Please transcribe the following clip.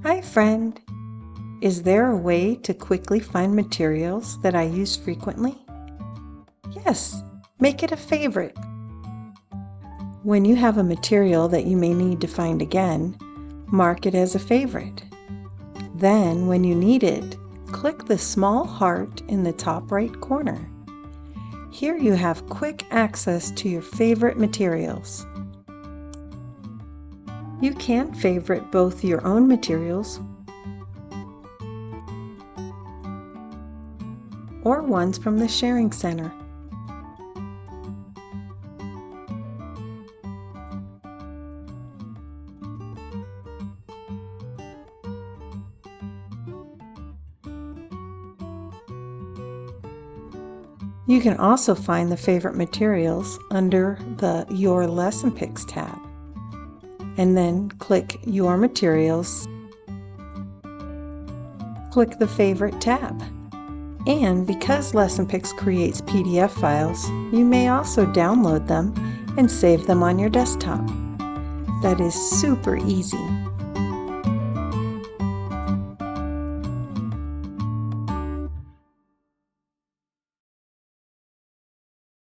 Hi friend! Is there a way to quickly find materials that I use frequently? Yes, make it a favorite. When you have a material that you may need to find again, mark it as a favorite. Then, when you need it, click the small heart in the top right corner. Here you have quick access to your favorite materials. You can favorite both your own materials or ones from the Sharing Center. You can also find the favorite materials under the Your LessonPix tab, and then click Your Materials, click the Favorite tab. And because LessonPix creates PDF files, you may also download them and save them on your desktop. That is super easy.